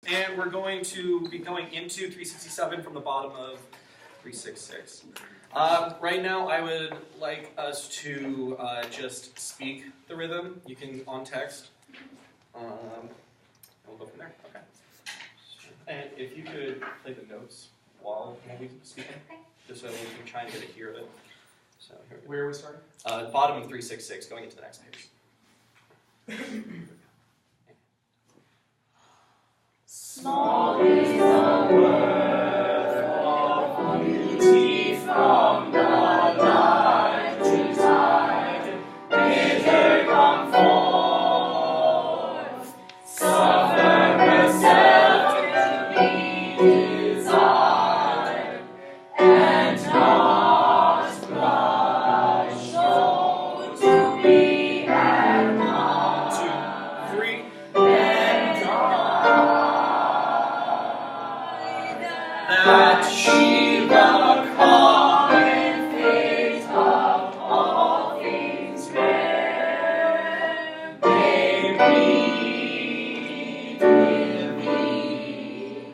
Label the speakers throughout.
Speaker 1: And we're going to be going into 367 from the bottom of 366. Right now, I would like us to just speak the rhythm. You can on text. We'll go from there. Okay. And if you could play the notes while we speaking, just so we can try and get a hear of it. So here we go.
Speaker 2: Where are we starting?
Speaker 1: Bottom of 366, going into the next page.
Speaker 3: Small is the worth of beauty from the light to tide, bid her come forth, suffer herself to be desired, and not blush, show to be admired.
Speaker 1: 2, 3.
Speaker 3: That she the common fate of all things rare may read with thee.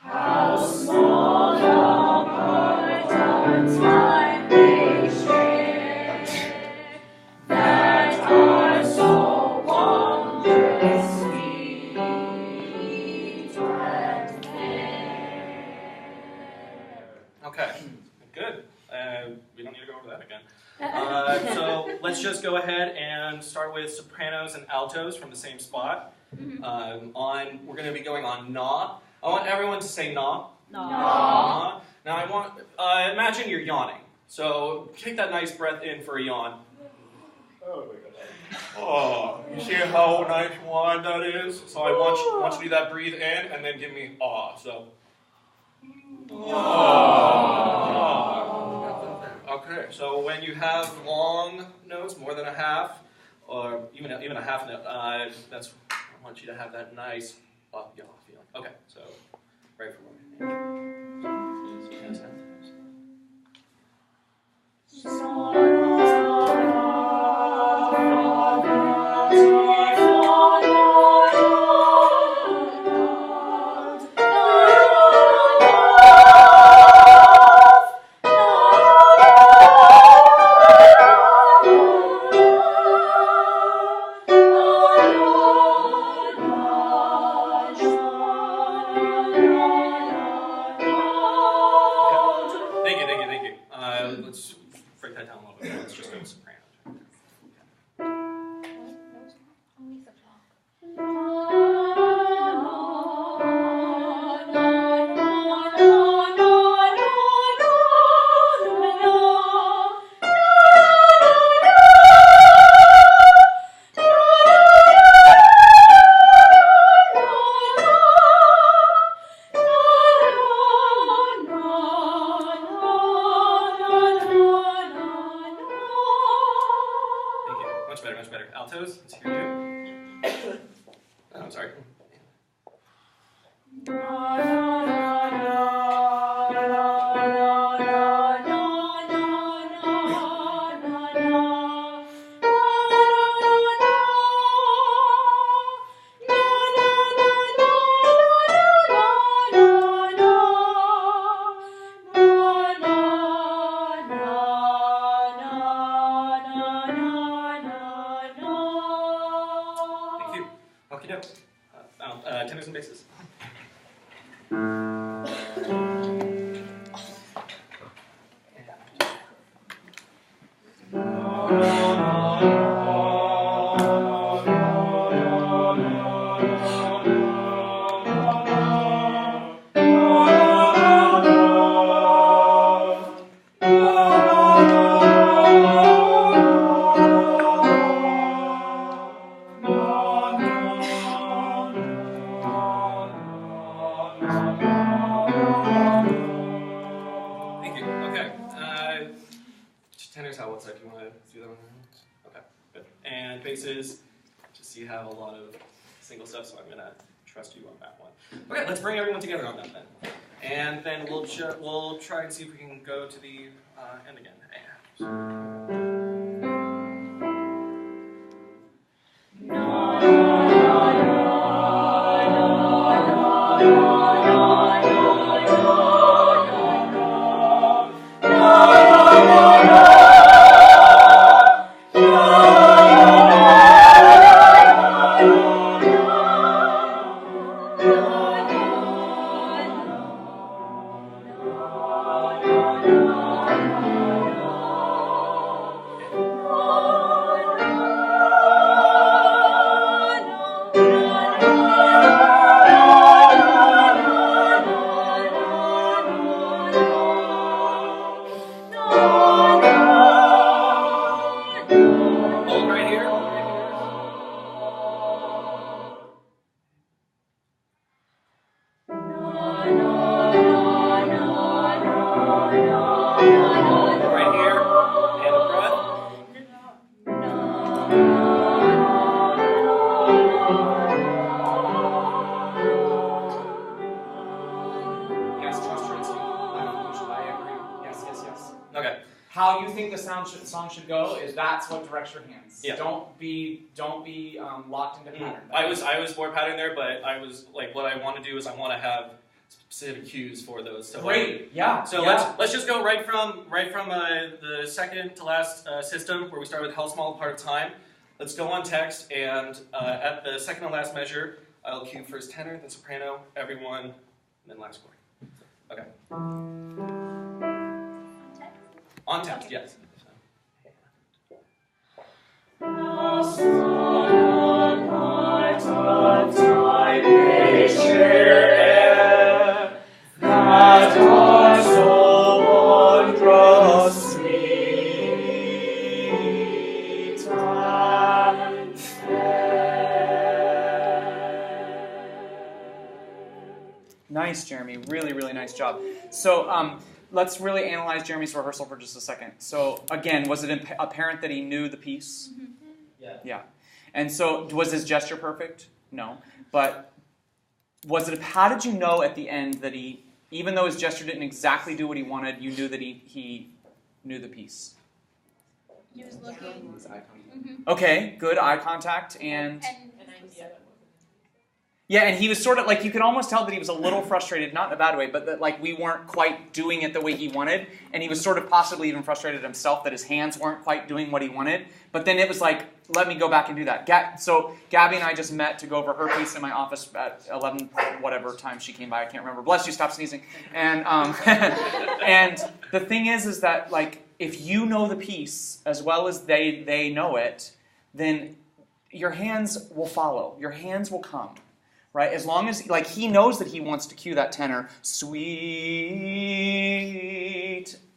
Speaker 3: How small a part of time may share, that are so wondrous sweet and fair.
Speaker 1: Okay, good. We don't need to go over that again. So let's just go ahead and start with sopranos and altos from the same spot. We're going to be going on na. I want everyone to say na. Na. Now I want, imagine you're yawning. So take that nice breath in for a yawn. Oh, you see how nice wide that is? So I want you to do that, breathe in, and then give me ah. So. Okay, so when you have long notes, more than a half, or even a half note, I want you to have that nice yaw feeling. Okay, so right for a Thank you. Let's break that down a little bit more. Let's just go with soprano. Much better. Altos, let's hear you. Oh, I'm sorry. Okie doke. Tenors and basses. Tenors, how what's that? Do you want to do that one? Okay, good. And basses, just you have a lot of single stuff, so I'm going to trust you on that one. Okay, let's bring everyone together on that then. And then we'll try and see if we can go to the end again.
Speaker 3: Na, na, na, na, na, na.
Speaker 2: how you think the song should go is that's what directs your hands.
Speaker 1: Yeah.
Speaker 2: Don't be locked into pattern.
Speaker 1: I was more pattern there, but I was like, what I want to do is I want to have specific cues for those. So
Speaker 2: Great. Yeah.
Speaker 1: So
Speaker 2: yeah.
Speaker 1: let's just go right from the second to last system where we start with how small a part of time. Let's go on text, and at the second to last measure, I'll cue first tenor, then soprano, everyone, and then last chord. Okay. On text, yes.
Speaker 3: How small a part of time may share, that are so wondrous sweet and fair.
Speaker 2: Nice, Jeremy. Really, really nice job. So let's really analyze Jeremy's rehearsal for just a second. So again, was it apparent that he knew the piece? Yeah. And so was his gesture perfect? No. But how did you know at the end that he, even though his gesture didn't exactly do what he wanted, you knew that he knew the piece?
Speaker 4: He was looking.
Speaker 2: Okay, good eye contact yeah, and he was sort of like, you could almost tell that he was a little frustrated, not in a bad way, but that like we weren't quite doing it the way he wanted, and he was sort of possibly even frustrated himself that his hands weren't quite doing what he wanted. But then it was like, let me go back and do that. So Gabby and I just met to go over her piece in my office at 11 whatever time she came by. I can't remember. Bless you, stop sneezing. And and the thing is that like if you know the piece as well as they know it, then your hands will follow. Your hands will come. Right? As long as, like, he knows that he wants to cue that tenor, sweet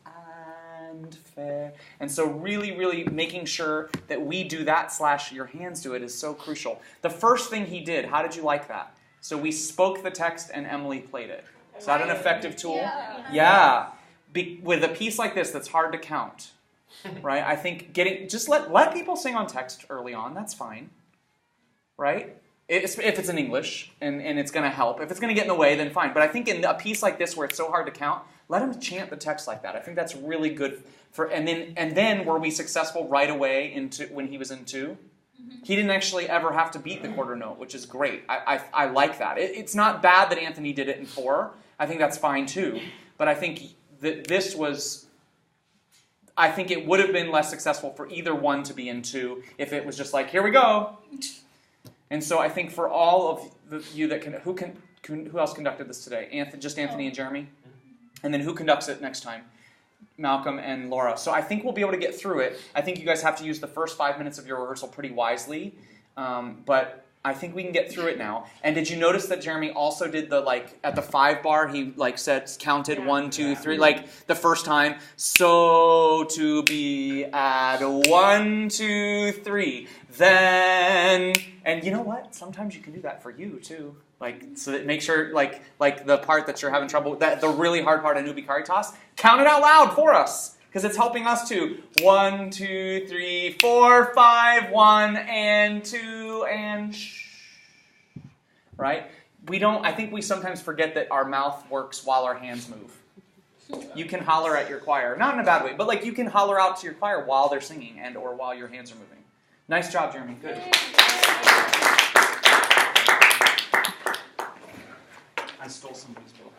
Speaker 2: and fair. And so really, really making sure that we do that / your hands do it is so crucial. The first thing he did, how did you like that? So we spoke the text and Emily played it. Is that an effective tool? Yeah. With a piece like this that's hard to count, right? I think just let people sing on text early on. That's fine, right? If it's in English, and it's going to help. If it's going to get in the way, then fine. But I think in a piece like this where it's so hard to count, let him chant the text like that. I think that's really good. And then were we successful right away into when he was in 2? He didn't actually ever have to beat the quarter note, which is great. I like that. It's not bad that Anthony did it in 4. I think that's fine too. But I think that this was... I think it would have been less successful for either one to be in 2 if it was just like, here we go. And so I think for all of you that who else conducted this today? Just Anthony and Jeremy? And then who conducts it next time? Malcolm and Laura. So I think we'll be able to get through it. I think you guys have to use the first 5 minutes of your rehearsal pretty wisely. But I think we can get through it now. And did you notice that Jeremy also did the, like, at the 5 bar, he, like, counted 1, 2, 3, like, the first time. So to be at 1, 2, 3. Then, and you know what? Sometimes you can do that for you, too. Like, so that make sure, like the part that you're having trouble with, the really hard part of Nubi Caritas, count it out loud for us. Because it's helping us too. 1, 2, 3, 4, 5, 1, and 2, and shh. Right? I think we sometimes forget that our mouth works while our hands move. You can holler at your choir. Not in a bad way, but like you can holler out to your choir while they're singing and or while your hands are moving. Nice job, Jeremy. Good. I stole somebody's book.